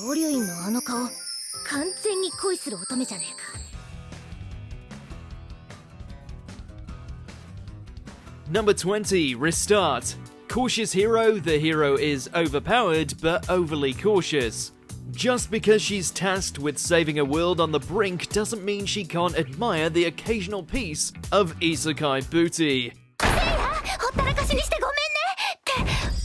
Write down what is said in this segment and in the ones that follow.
総流院のあの顔、完全に恋する乙女じゃねえか。Number 20, Restart. Cautious hero, the hero is overpowered but overly cautious. Just because she's tasked with saving a world on the brink doesn't mean she can't admire the occasional piece of isekai booty.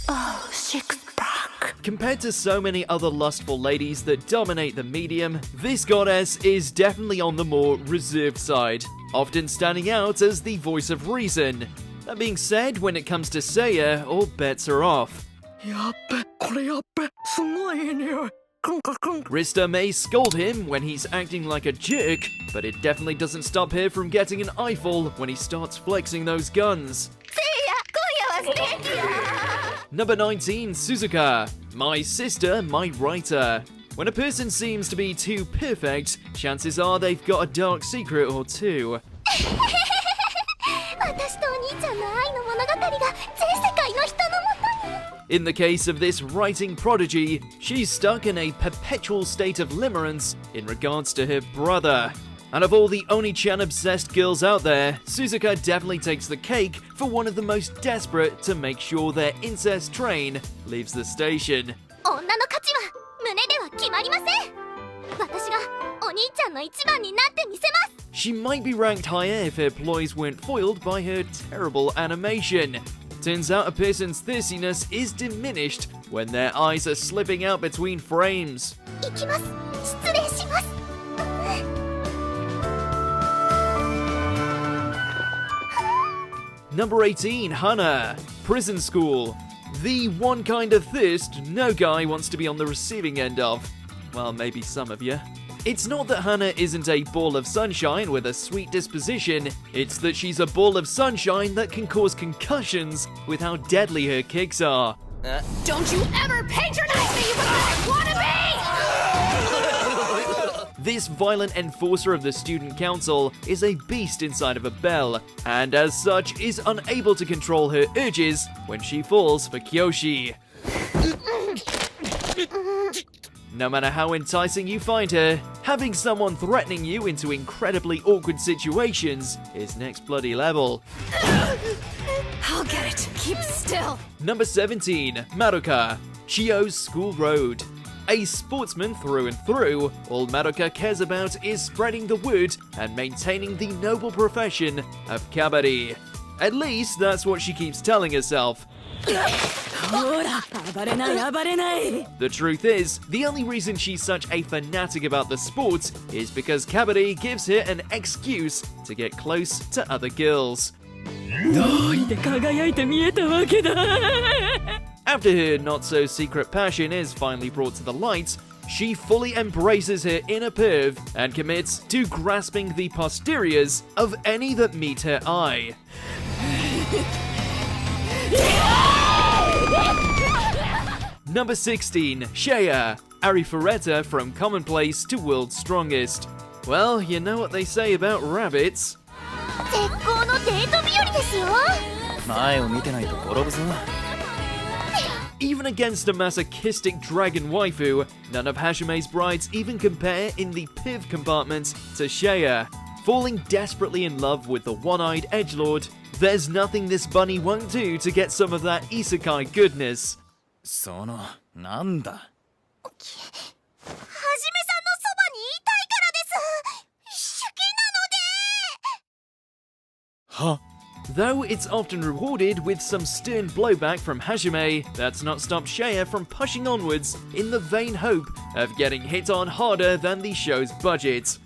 Oh, six-pack. Compared to so many other lustful ladies that dominate the medium, this goddess is definitely on the more reserved side, often standing out as the voice of reason. That being said, when it comes to Seiya, all bets are off. Krista may scold him when he's acting like a jerk, but it definitely doesn't stop her from getting an eyeful when he starts flexing those guns. Number 19, Suzuka. My sister, my writer. When a person seems to be too perfect, chances are they've got a dark secret or two. In the case of this writing prodigy, she's stuck in a perpetual state of limerence in regards to her brother. And of all the Oni-chan-obsessed girls out there, Suzuka definitely takes the cake for one of the most desperate to make sure their incest train leaves the station. She might be ranked higher if her ploys weren't foiled by her terrible animation. Turns out a person's thirstiness is diminished when their eyes are slipping out between frames. Number 18, Hana. Prison school. The one kind of thirst no guy wants to be on the receiving end of. Well, maybe some of you. It's not that Hana isn't a ball of sunshine with a sweet disposition, it's that she's a ball of sunshine that can cause concussions with how deadly her kicks are. Don't you ever patronize me, you pathetic wannabe! This violent enforcer of the student council is a beast inside of a bell, and as such is unable to control her urges when she falls for Kyoshi. No matter how enticing you find her, having someone threatening you into incredibly awkward situations is next bloody level. I'll get it. Keep still. Number 17, Madoka. Chio's School Road. A sportsman through and through, all Madoka cares about is spreading the word and maintaining the noble profession of kabari. At least that's what she keeps telling herself. The truth is, the only reason she's such a fanatic about the sport is because kabari gives her an excuse to get close to other girls. After her not-so-secret passion is finally brought to the light, she fully embraces her inner perv and commits to grasping the posteriors of any that meet her eye. Number 16, Sha Arieta from commonplace to world's strongest. Well, you know what they say about rabbits. Even against a masochistic dragon waifu, none of Hashime's brides even compare in the piv compartment to Sha. Falling desperately in love with the one-eyed edgelord, there's nothing this bunny won't do to get some of that isekai goodness. Huh? Though it's often rewarded with some stern blowback from Hajime, that's not stopped Sha from pushing onwards in the vain hope of getting hit on harder than the show's budget.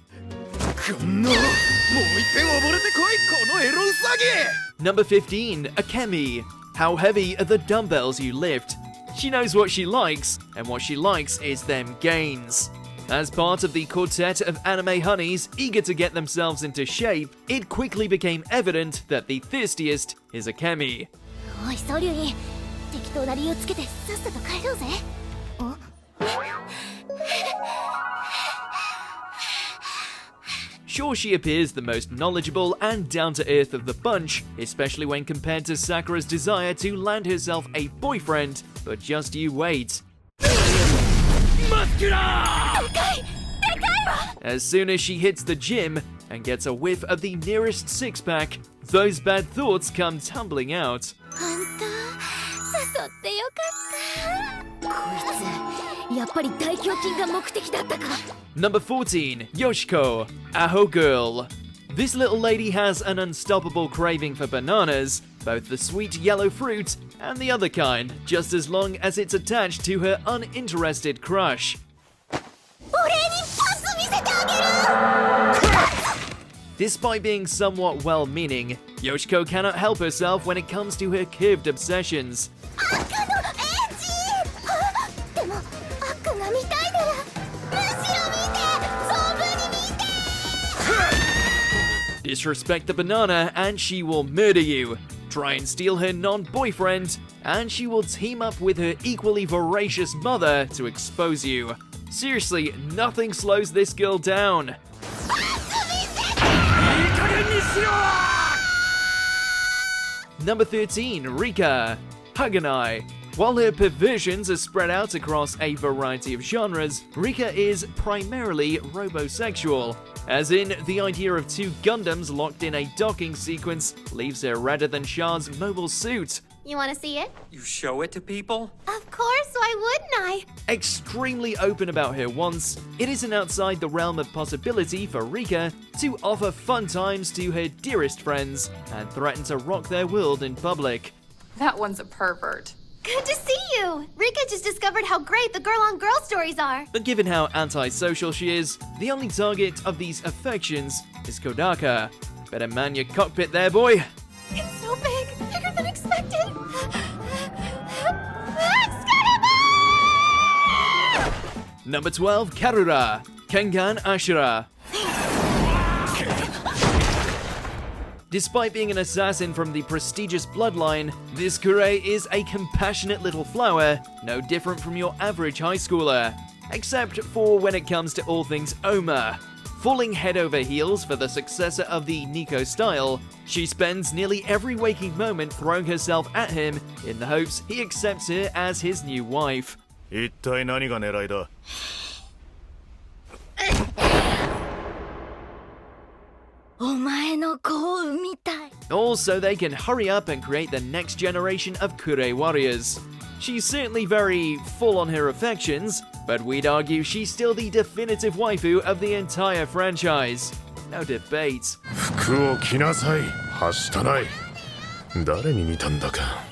Number 15, Akame. How heavy are the dumbbells you lift? She knows what she likes, and what she likes is them gains. As part of the quartet of anime honeys eager to get themselves into shape, it quickly became evident that the thirstiest is Akame. Sure, she appears the most knowledgeable and down-to-earth of the bunch, especially when compared to Sakura's desire to land herself a boyfriend, but just you wait. As soon as she hits the gym and gets a whiff of the nearest six-pack, those bad thoughts come tumbling out. 本当誘ってよかった。こいつやっぱり大胸筋が目的だったか。 Number 14, Yoshko, Aho Girl. This little lady has an unstoppable craving for bananas, both the sweet yellow fruit and the other kind, just as long as it's attached to her uninterested crush. 俺にパス見せてあげる。 Despite being somewhat well-meaning, Yoshiko cannot help herself when it comes to her curved obsessions. 赤のエッジ。でも赤が見たいなら後ろ見て、存分に見て。 Disrespect the banana and she will murder you. Try and steal her non-boyfriend and she will team up with her equally voracious mother to expose you. Seriously, nothing slows this girl down. Number 13, Rika, Haganai. While her perversions are spread out across a variety of genres, Rika is primarily robosexual. As in, the idea of two Gundams locked in a docking sequence leaves her redder than Sha's mobile suit. You want to see it? You show it to people? Of course, why wouldn't I? Extremely open about her wants, it isn't outside the realm of possibility for Rika to offer fun times to her dearest friends and threaten to rock their world in public. That one's a pervert. Good to see you! Rika just discovered how great the girl-on-girl stories are. But given how antisocial she is, the only target of these affections is Kodaka. Better man your cockpit there, boy. It's so big, bigger than expected. Number 12, Karura, Kengan Ashura. Despite being an assassin from the prestigious bloodline, this Kure is a compassionate little flower, no different from your average high schooler. Except for when it comes to all things Oma. Falling head over heels for the successor of the Nico style, she spends nearly every waking moment throwing herself at him in the hopes he accepts her as his new wife. 一体何が狙いだ? Also, they can hurry up and create the next generation of Kure warriors. She's certainly very full on her affections, but we'd argue she's still the definitive waifu of the entire franchise. No debate. 服を着なさい。はしたない。誰に似たんだか。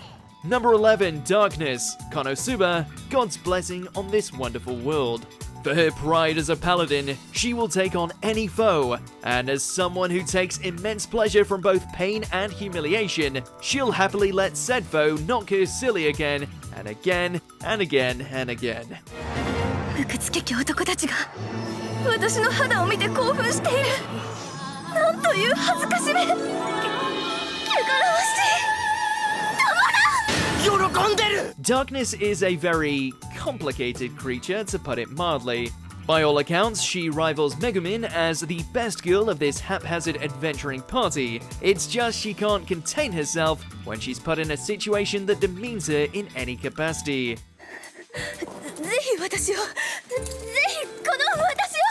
Number 11, Darkness, Konosuba, God's blessing on this wonderful world. For her pride as a paladin, she will take on any foe, and as someone who takes immense pleasure from both pain and humiliation, she'll happily let said foe knock her silly again, and again, and again, and again. 無屈激男たちが私の肌を見て興奮している。なんという恥ずかしめ。汚らわしい。 Darkness is a very complicated creature, to put it mildly. By all accounts, she rivals Megumin as the best girl of this haphazard adventuring party. It's just she can't contain herself when she's put in a situation that demeans her in any capacity. ぜひ私を、ぜひこの私を、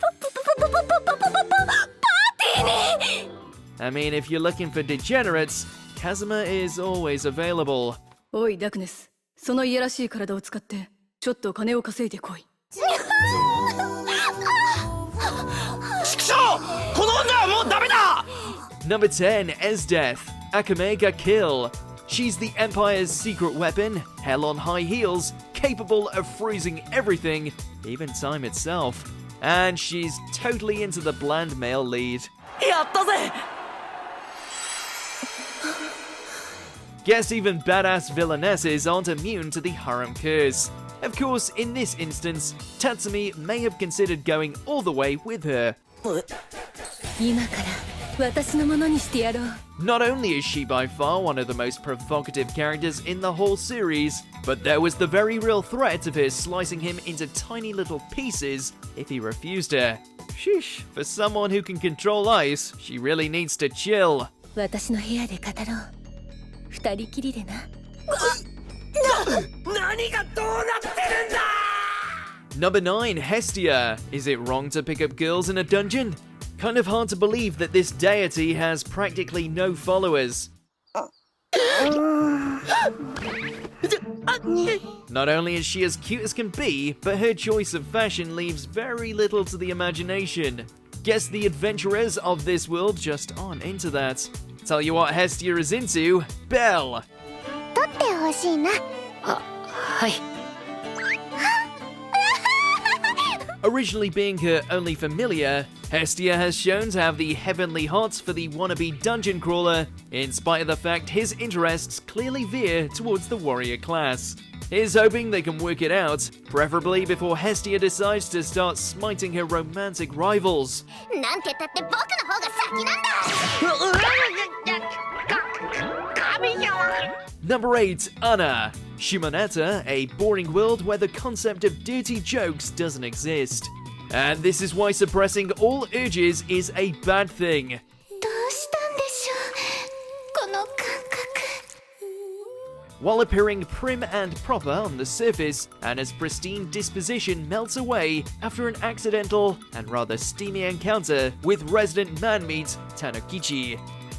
パーティーに。 I mean, if you're looking for degenerates, Kazuma is always available. おいダクネス、そのいやらしい体を使ってちょっと金を稼いでこい。ちくしょう！この女はもうダメだ！ Number 10, Esdeath, Akame Kill. She's the Empire's secret weapon, hell on high heels, capable of freezing everything, even time itself. And she's totally into the bland male lead. やったぜ！ Guess even badass villainesses aren't immune to the harem curse. Of course, in this instance, Tatsumi may have considered going all the way with her. 今から私のものにしてやろう。 Not only is she by far one of the most provocative characters in the whole series, but there was the very real threat of her slicing him into tiny little pieces if he refused her. Sheesh, for someone who can control ice, she really needs to chill. 私の部屋で語ろう。二人きりでな。何がどうなってるんだ！ Number 9, Hestia. Is it wrong to pick up girls in a dungeon? Kind of hard to believe that this deity has practically no followers. Not only is she as cute as can be, but her choice of fashion leaves very little to the imagination. Guess the adventurers of this world just aren't into that. Tell you what Hestia is into, Belle. 取ってほしいな。はい。 Originally being her only familiar, Hestia has shown to have the heavenly hots for the wannabe dungeon crawler, in spite of the fact his interests clearly veer towards the warrior class. Here's hoping they can work it out, preferably before Hestia decides to start smiting her romantic rivals. なんてったって僕の方が先なんだ。 Number 8, Anna. Shimoneta, a boring world where the concept of dirty jokes doesn't exist. And this is why suppressing all urges is a bad thing. どうしたんでしょう、この感覚。 While appearing prim and proper on the surface, Anna's pristine disposition melts away after an accidental and rather steamy encounter with resident man-meat Tanokichi.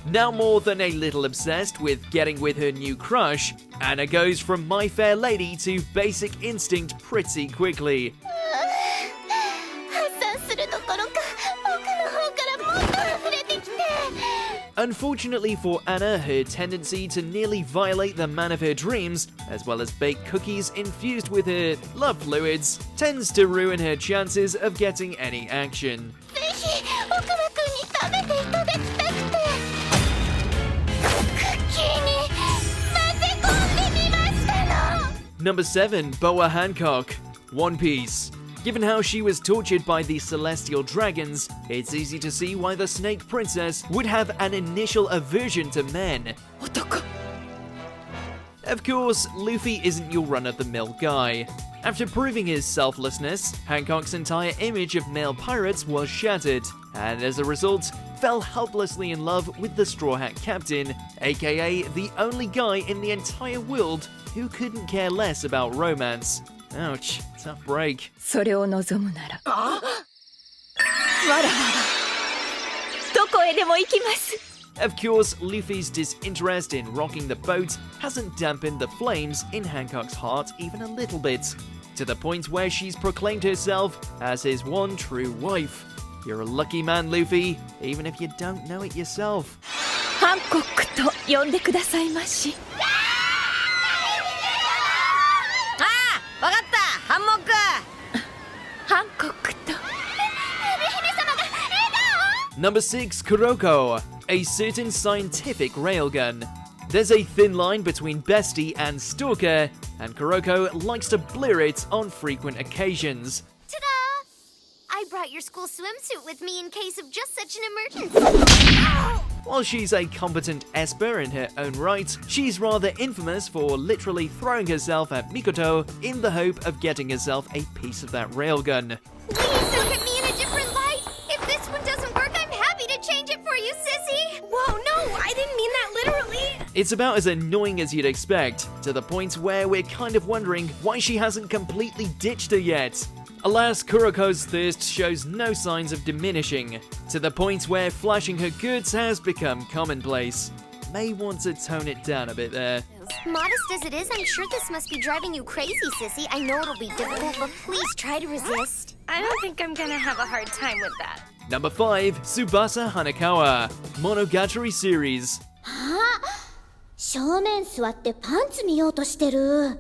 Now more than a little obsessed with getting with her new crush, Anna goes from My Fair Lady to Basic Instinct pretty quickly. 発散するどころか、奥の方からもっと溢れてきて。 Unfortunately for Anna, her tendency to nearly violate the man of her dreams, as well as bake cookies infused with her love fluids, tends to ruin her chances of getting any action. ぜひ奥間くんに食べていただきたくて。クッキーに混ぜ込んでみましたの。 Number 7, Boa Hancock. One Piece. Given how she was tortured by the celestial dragons, it's easy to see why the Snake Princess would have an initial aversion to men. 男。 Of course, Luffy isn't your run-of-the-mill guy. After proving his selflessness, Hancock's entire image of male pirates was shattered, and as a result, fell helplessly in love with the Straw Hat Captain, aka the only guy in the entire world who couldn't care less about romance. Ouch, tough break. それを望むなら。わらわら。どこへでも行きます。 Of course, Luffy's disinterest in rocking the boat hasn't dampened the flames in Hancock's heart even a little bit, to the point where she's proclaimed herself as his one true wife. You're a lucky man, Luffy, even if you don't know it yourself. ハンコックと呼んでくださいまし。ああ、わかった、ハンモック。ハンコックと。 Number 6, Kuroko, a certain scientific railgun. There's a thin line between bestie and stalker, and Kuroko likes to blur it on frequent occasions. Ta-da! I brought your school swimsuit with me in case of just such an emergency. While she's a competent esper in her own right, she's rather infamous for literally throwing herself at Mikoto in the hope of getting herself a piece of that railgun. Please look at me in a different light. If this one doesn't work, I'm happy to change it for you, sissy. Whoa, no, I didn't mean that literally. It's about as annoying as you'd expect, to the point where we're kind of wondering why she hasn't completely ditched her yet. Alas, Kuroko's thirst shows no signs of diminishing, to the point where flashing her goods has become commonplace. May want to tone it down a bit there. Modest as it is, I'm sure this must be driving you crazy, sissy. I know it'll be difficult, but please try to resist. I don't think I'm gonna have a hard time with that. Number 5, Tsubasa Hanekawa, Monogatari series. 正面座ってパンツ見ようとしてる。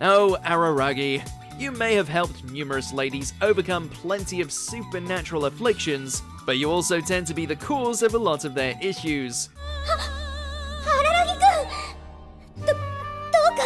Oh, Araragi, you may have helped numerous ladies overcome plenty of supernatural afflictions, but you also tend to be the cause of a lot of their issues. 荒木くん、どうか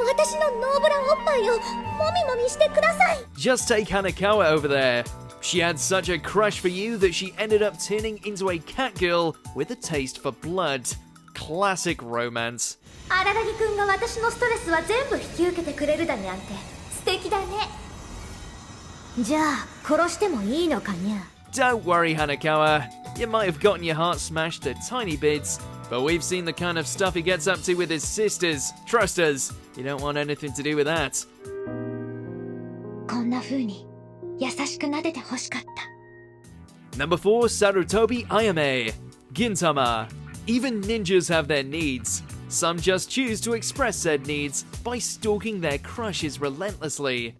私のノーブラおっぱいをもみもみしてください。 Just take Hanekawa over there. She had such a crush for you that she ended up turning into a cat girl with a taste for blood. Classic romance. 荒木くんが私のストレスは全部引き受けてくれるだにゃんて素敵だね。じゃあ殺してもいいのかにゃ。 Don't worry, Hanekawa. You might have gotten your heart smashed to tiny bits, but we've seen the kind of stuff he gets up to with his sisters. Trust us, you don't want anything to do with that. こんな風に優しく撫でて欲しかった。 Number 4, Sarutoi Ayame. Gintama. Even ninjas have their needs. Some just choose to express said needs by stalking their crushes relentlessly.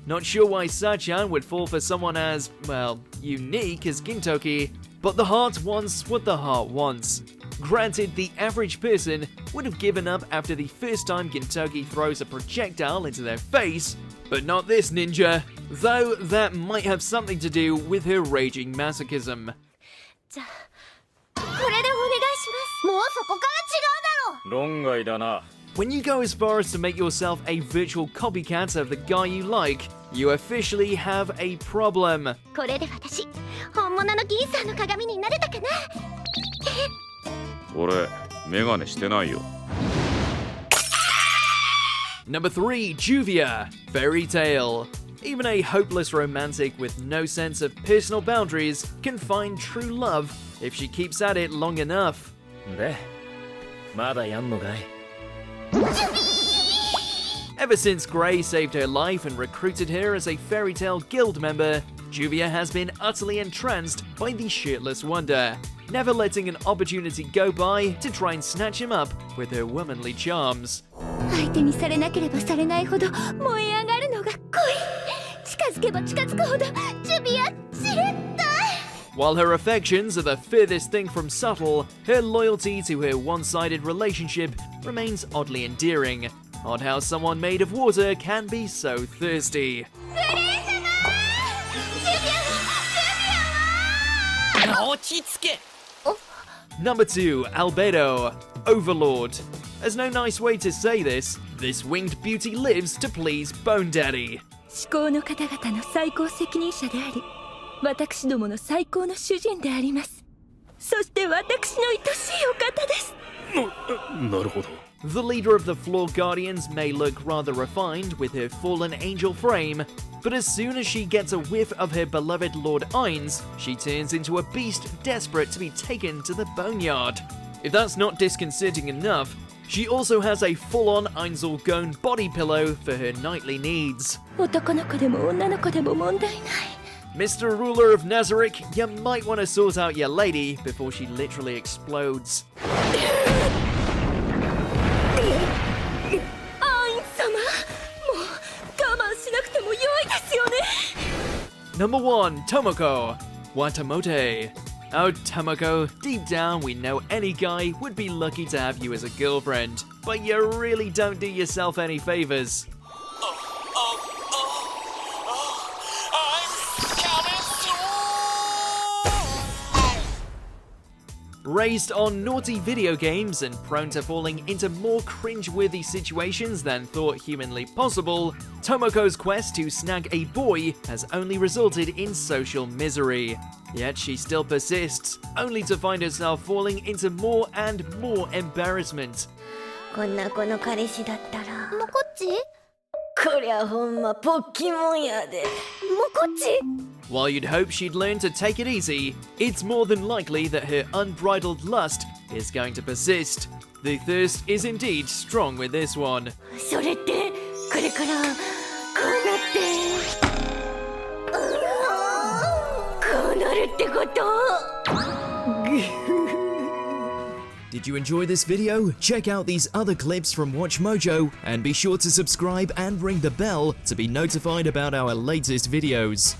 Not sure why Sachan would fall for someone as, well, unique as Gintoki, but the heart wants what the heart wants. Granted, the average person would have given up after the first time Gintoki throws a projectile into their face, but not this ninja, though that might have something to do with her raging masochism. じゃあこれでお願いします。もうそこから違うだろ。論外だな。 When you go as far as to make yourself a virtual copycat of the guy you like, you officially have a problem. これで私本物の銀さんの鏡になれたかな。俺メガネしてないよ。 Number 3, Juvia, Fairy Tale. Even a hopeless romantic with no sense of personal boundaries can find true love if she keeps at it long enough. で、まだやんのかい? Ever since Gray saved her life and recruited her as a Fairy Tale Guild member, Juvia has been utterly entranced by the shirtless wonder, never letting an opportunity go by to try and snatch him up with her womanly charms. 相手にされなければされないほど燃え上がるのが恋。近づけば近づくほどジュビアじれった。 While her affections are the furthest thing from subtle, her loyalty to her one-sided relationship remains oddly endearing. Odd how someone made of water can be so thirsty. 落ち着け。 Number 2, Alberto Overlord. There's no nice way to say this. This winged beauty lives to please Bone Daddy. 至高の方々の最高責任者であり、私どもの最高の主人であります。そして私の愛しいお方です。なるほど。 The leader of the Floor Guardians may look rather refined with her fallen angel frame, but as soon as she gets a whiff of her beloved Lord Ainz, she turns into a beast desperate to be taken to the boneyard. If that's not disconcerting enough, she also has a full-on Ainzul-Gon body pillow for her nightly needs. 男の子でも女の子でも問題ない。 Mr. Ruler of Nazarick, you might want to sort out your lady before she literally explodes. アイン様、もう我慢しなくても良いですよね。 Number 1, Tomoko, Watamote. Oh, Tomoko, deep down we know any guy would be lucky to have you as a girlfriend, but you really don't do yourself any favors. Raised on naughty video games and prone to falling into more cringe-worthy situations than thought humanly possible, Tomoko's quest to snag a boy has only resulted in social misery. Yet she still persists, only to find herself falling into more and more embarrassment. こんな子の彼氏だったら。もこっち？こりゃほんまポッキモンやで。もこっち？ While you'd hope she'd learn to take it easy, it's more than likely that her unbridled lust is going to persist. The thirst is indeed strong with this one. それってこれからこうなってこうなるってこと？ Did you enjoy this video? Check out these other clips from WatchMojo and be sure to subscribe and ring the bell to be notified about our latest videos.